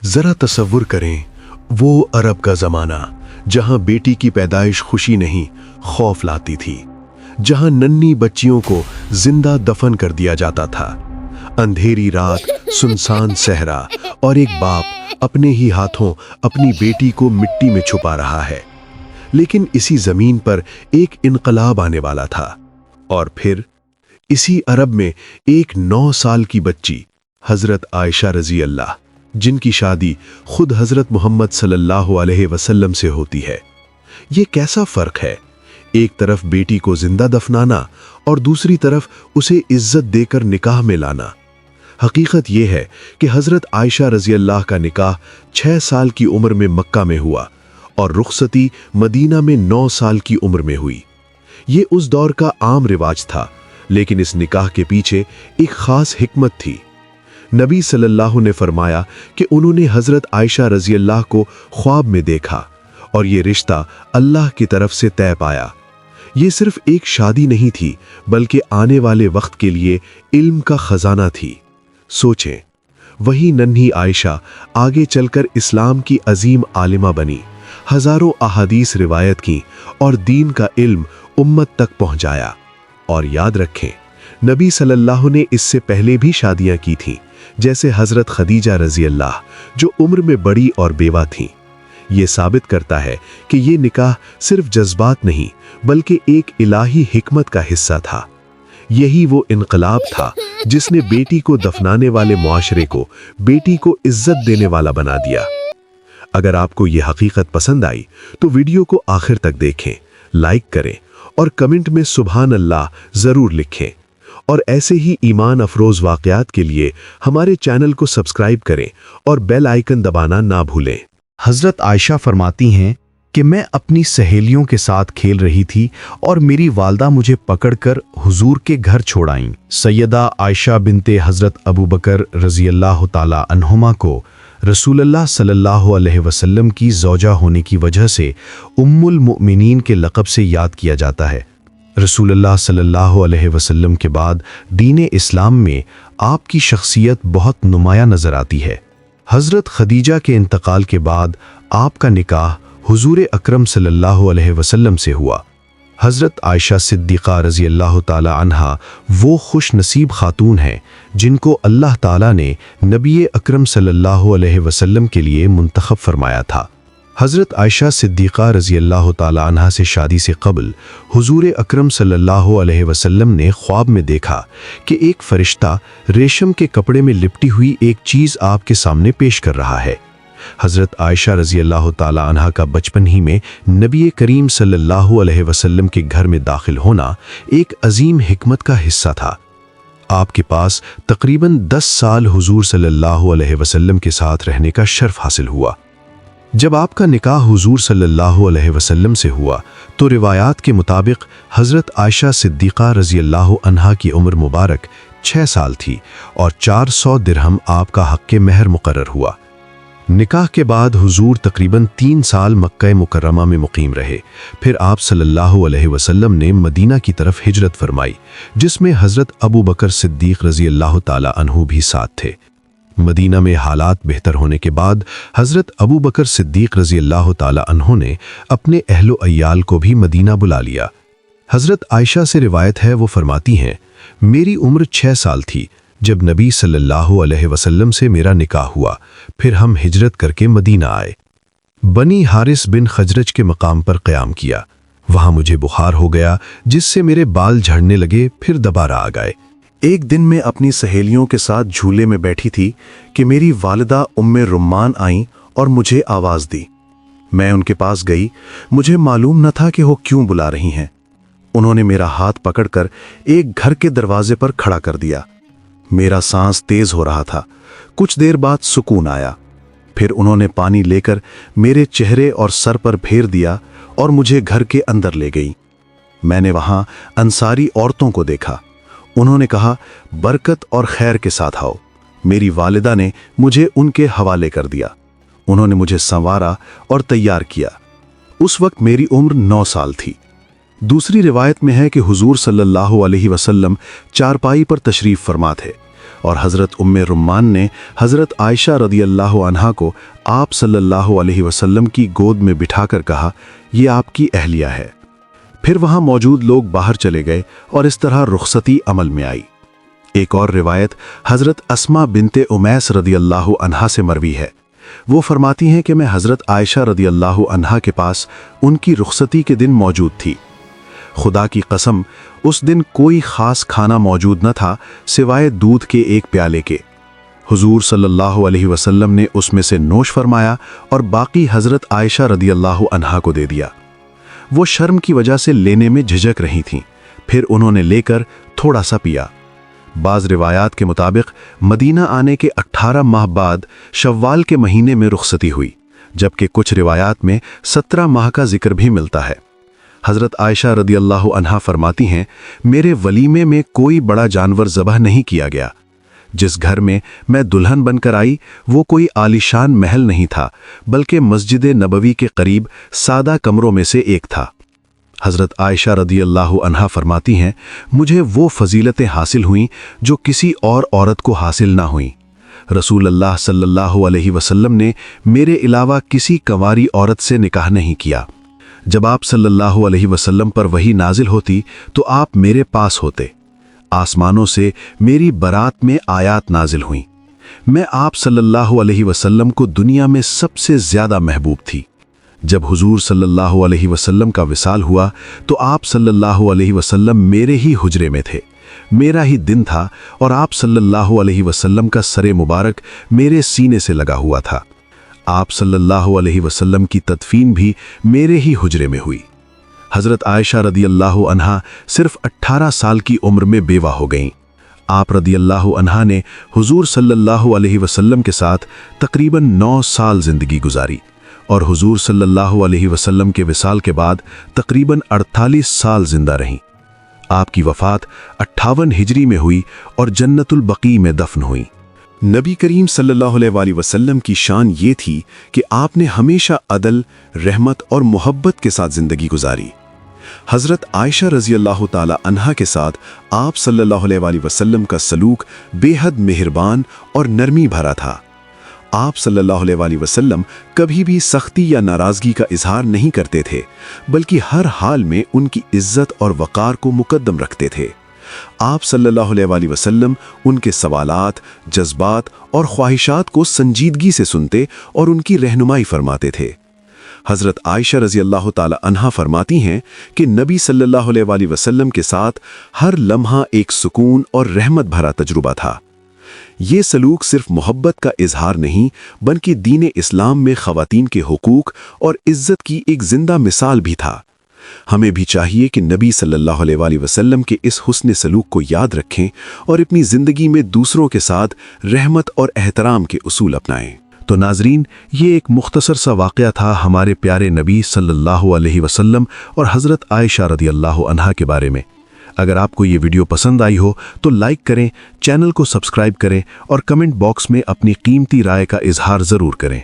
जरा तसव्वुर करें वो अरब का जमाना जहां बेटी की पैदाइश खुशी नहीं खौफ लाती थी, जहां नन्ही बच्चियों को जिंदा दफन कर दिया जाता था। अंधेरी रात, सुनसान सहरा और एक बाप अपने ही हाथों अपनी बेटी को मिट्टी में छुपा रहा है। लेकिन इसी जमीन पर एक इनकलाब आने वाला था। और फिर इसी अरब में एक 9 साल की बच्ची हजरत आयशा रजी अल्लाह, जिनकी शादी खुद हजरत मोहम्मद सल्लल्लाहु अलैहि वसल्लम से होती है। ये कैसा फर्क है, एक तरफ बेटी को जिंदा दफनाना और दूसरी तरफ उसे इज्जत देकर निकाह में लाना। हकीकत यह है कि हजरत आयशा रजी अल्लाह का निकाह 6 साल की उम्र में मक्का में हुआ और रुखसती मदीना में 9 साल की उम्र में हुई। ये उस दौर का आम रिवाज था, लेकिन इस निकाह के पीछे एक खास हिकमत थी। नबी सल्लल्लाहु ने फरमाया कि उन्होंने हजरत आयशा रजी अल्लाह को ख्वाब में देखा और ये रिश्ता अल्लाह की तरफ से तय पाया। ये सिर्फ एक शादी नहीं थी, बल्कि आने वाले वक्त के लिए इल्म का खजाना थी। सोचें, वही नन्ही आयशा आगे चलकर इस्लाम की अजीम आलिमा बनी, हजारों अहादीस रिवायत की और दीन का इल्म उम्मत तक पहुंचाया। और याद रखें, नबी सल्लल्लाहु ने इससे पहले भी शादियां की थीं, जैसे हजरत खदीजा रजी अल्लाह, जो उम्र में बड़ी और बेवा थीं। ये साबित करता है कि ये निकाह सिर्फ जज्बात नहीं, बल्कि एक इलाही हिकमत का हिस्सा था। यही वो इनकलाब था जिसने बेटी को दफनाने वाले मुआशरे को बेटी को इज्जत देने वाला बना दिया। अगर आपको ये हकीकत पसंद आई तो वीडियो को आखिर तक देखें, लाइक करें और कमेंट में सुभान अल्लाह जरूर लिखें। और ऐसे ही ईमान अफरोज वाक़यात के लिए हमारे चैनल को सब्सक्राइब करें और बेल आइकन दबाना ना भूलें। हजरत आयशा फरमाती हैं कि मैं अपनी सहेलियों के साथ खेल रही थी और मेरी वालदा मुझे पकड़कर हुजूर के घर छोड़ आईं। सैयदा आयशा बिनते हजरत अबू बकर रजी अल्लाह ताला अन्हुमा को रसूलुल्लाह सल्लल्लाहु अलैहि वसल्लम की ज़ौजा होने की वजह से उम्मुल मुमिनीन के लक़ब से याद किया जाता है। रसूलुल्लाह सल्लल्लाहु अलैहि वसल्लम के बाद दीन इस्लाम में आपकी शख्सियत बहुत नुमाया नज़र आती है। हज़रत खदीजा के इंतकाल के बाद आपका निकाह हुजूर अकरम सल्लल्लाहु अलैहि वसल्लम से हुआ। हज़रत आयशा सिद्दीक़ा रज़ी अल्लाह ताला अन्हा वो खुश नसीब खातून हैं जिनको अल्लाह ताला ने नबी अकरम सल्लल्लाहु अलैहि वसल्लम के लिए मुंतखब फरमाया था। हज़रत आयशा सिद्दीक़ा रज़ी अल्लाह ताला अन्हा से शादी से क़ब्ल हुजूर अकरम सल्लल्लाहु अलैहि वसल्लम ने ख्वाब में देखा कि एक फ़रिश्ता रेशम के कपड़े में लिपटी हुई एक चीज़ आपके सामने पेश कर रहा है। हज़रत आयशा रज़ी अल्लाह ताला अन्हा का बचपन ही में नबी करीम सल्लल्लाहु अलैहि वसल्लम के घर में दाखिल होना एक अजीम हिकमत का हिस्सा था। आपके पास तकरीबन 10 साल हुजूर सल्लल्लाहु अलैहि वसल्लम के साथ रहने का शर्फ हासिल हुआ। जब आपका निकाह हुजूर सल्लल्लाहु अलैहि वसल्लम से हुआ तो रिवायात के मुताबिक हज़रत आयशा सिद्दीक़ा रज़ी अल्लाह अन्हा की उम्र मुबारक 6 साल थी और 400 दिरहम आपका हक़ महर मुकर्रर हुआ। निकाह के बाद हुजूर तकरीबन 3 साल मक्का मुकर्रमा में मुकीम रहे। फिर आप सल्लल्लाहु अलैहि वसल्लम ने मदीना की तरफ हिजरत फरमाई, जिसमें हज़रत अबू बकर सिद्दीक़ रज़ी अल्लाह ताला अन्हु भी साथ थे। मदीना में हालात बेहतर होने के बाद हज़रत अबू बकर सिद्दीक़ रज़ी अल्लाह ताला अन्हु ने अपने अहलो अय्याल को भी मदीना बुला लिया। हज़रत आयशा से रिवायत है, वो फरमाती हैं, मेरी उम्र 6 साल थी जब नबी सल्लल्लाहु अलैहि वसल्लम से मेरा निकाह हुआ। फिर हम हिजरत करके मदीना आए। बनी हारिस बिन खजरज के मकाम पर क़याम किया। वहाँ मुझे बुखार हो गया, जिससे मेरे बाल झड़ने लगे, फिर दोबारा आ गए। एक दिन मैं अपनी सहेलियों के साथ झूले में बैठी थी कि मेरी वालिदा उम्मे रुम्मान आईं और मुझे आवाज़ दी। मैं उनके पास गई। मुझे मालूम न था कि वो क्यों बुला रही हैं। उन्होंने मेरा हाथ पकड़कर एक घर के दरवाजे पर खड़ा कर दिया। मेरा सांस तेज हो रहा था। कुछ देर बाद सुकून आया। फिर उन्होंने पानी लेकर मेरे चेहरे और सर पर फेर दिया और मुझे घर के अंदर ले गई। मैंने वहां अंसारी औरतों को देखा। उन्होंने कहा, बरकत और खैर के साथ आओ। मेरी वालिदा ने मुझे उनके हवाले कर दिया। उन्होंने मुझे संवारा और तैयार किया। उस वक्त मेरी उम्र 9 साल थी। दूसरी रिवायत में है कि हुजूर सल्लल्लाहु अलैहि वसल्लम चारपाई पर तशरीफ फरमा थे और हज़रत उम्मे रुम्मान ने हज़रत आयशा रदी अल्लाह अन्हा को आप सल्लल्लाहु अलैहि वसल्लम की गोद में बिठाकर कहा, ये आपकी अहलिया है। फिर वहाँ मौजूद लोग बाहर चले गए और इस तरह रुखसती अमल में आई। एक और रिवायत हज़रत अस्मा बिनते उमैस रदी अल्लाह अन्हा से मरवी है। वो फरमाती हैं कि मैं हज़रत आयशा रदी अल्लाह अन्हा के पास उनकी रुखसती के दिन मौजूद थी। खुदा की कसम, उस दिन कोई ख़ास खाना मौजूद न था सिवाय दूध के एक प्याले के। हुजूर सल्लल्लाहु अलैहि वसल्लम ने उसमें से नोश फरमाया और बाकी हज़रत आयशा रदी अल्लाह अन्हा को दे दिया। वो शर्म की वजह से लेने में झिझक रही थीं। फिर उन्होंने लेकर थोड़ा सा पिया। बाज़ रिवायात के मुताबिक मदीना आने के 18 माह बाद शव्वाल के महीने में रुखसती हुई, जबकि कुछ रिवायात में 17 माह का जिक्र भी मिलता है। हज़रत आयशा रदी अल्लाह अन्हा फरमाती हैं, मेरे वलीमे में कोई बड़ा जानवर ज़बह नहीं किया गया। जिस घर में मैं दुल्हन बनकर आई वो कोई आलीशान महल नहीं था, बल्कि मस्जिद नबवी के करीब सादा कमरों में से एक था। हज़रत आयशा रदी अल्लाह अन्हा फरमाती हैं, मुझे वो फजीलतें हासिल हुईं जो किसी और औरत को हासिल ना हुईं। रसूल अल्लाह सल्लल्लाहु अलैहि वसल्लम ने मेरे अलावा किसी कंवारी औरत से निकाह नहीं किया। जब आप सल्लल्लाहु अलैहि वसल्लम पर वही नाजिल होती तो आप मेरे पास होते। आसमानों से मेरी बरात में आयात नाजिल हुई। मैं आप सल्लल्लाहु अलैहि वसल्लम को दुनिया में सबसे ज़्यादा महबूब थी। जब हुजूर सल्लल्लाहु अलैहि वसल्लम का विसाल हुआ तो आप सल्लल्लाहु अलैहि वसल्लम मेरे ही हुजरे में थे। मेरा ही दिन था और आप सल्लल्लाहु अलैहि वसल्लम का सरे मुबारक मेरे सीने से लगा हुआ था। आप सल्लल्लाहु अलैहि वसल्लम की तदफीन भी मेरे ही हुजरे में हुई। हज़रत आयशा रदी अल्लाह अन्हा सिर्फ 18 साल की उम्र में बेवा हो गईं। आप रदी अल्लाह अन्हा ने हुजूर सल्लल्लाहु अलैहि वसल्लम के साथ तकरीबन 9 साल ज़िंदगी गुजारी और हुजूर सल्लल्लाहु अलैहि वसल्लम के विसाल के बाद तकरीबन 48 साल जिंदा रहीं। आपकी वफ़ात 58 हिजरी में हुई और जन्नतुल बकी में दफन हुई। नबी करीम सल्लल्लाहु अलैहि वसल्लम की शान ये थी कि आपने हमेशा अदल, रहमत और मोहब्बत के साथ ज़िंदगी गुजारी। हज़रत आयशा रज़ी अल्लाह ताला अन्हा के साथ आप सल्लल्लाहु अलैहि वसल्लम का सलूक बेहद मेहरबान और नरमी भरा था। आप सल्लल्लाहु अलैहि वसल्लम कभी भी सख्ती या नाराज़गी का इजहार नहीं करते थे, बल्कि हर हाल में उनकी इज्जत और वक़ार को मुकद्दम रखते थे। आप सल्लल्लाहु अलैहि वसल्लम उनके सवालात, जज्बात और ख्वाहिशात को संजीदगी से सुनते और उनकी रहनुमाई फरमाते थे। हज़रत आयशा रज़ी अल्लाह ताला अन्हा फरमाती हैं कि नबी सल्लल्लाहु अलैहि वसल्लम के साथ हर लम्हा एक सुकून और रहमत भरा तजुर्बा था। ये सलूक सिर्फ मोहब्बत का इजहार नहीं, बल्कि दीन इस्लाम में ख़वातीन के हुकूक और इज़्ज़त की एक जिंदा मिसाल भी था। हमें भी चाहिए कि नबी सल्लल्लाहु अलैहि वसल्लम के इस हुस्न सलूक को याद रखें और अपनी ज़िंदगी में दूसरों के साथ रहमत और एहतराम के उसूल अपनाएं। तो नाजरीन, ये एक मुख्तसर सा वाक़या था हमारे प्यारे नबी सल्लल्लाहु अलैहि वसल्लम और हज़रत आयशा रदी अल्लाह अन्हा के बारे में। अगर आपको ये वीडियो पसंद आई हो तो लाइक करें, चैनल को सब्सक्राइब करें और कमेंट बॉक्स में अपनी कीमती राय का इजहार ज़रूर करें।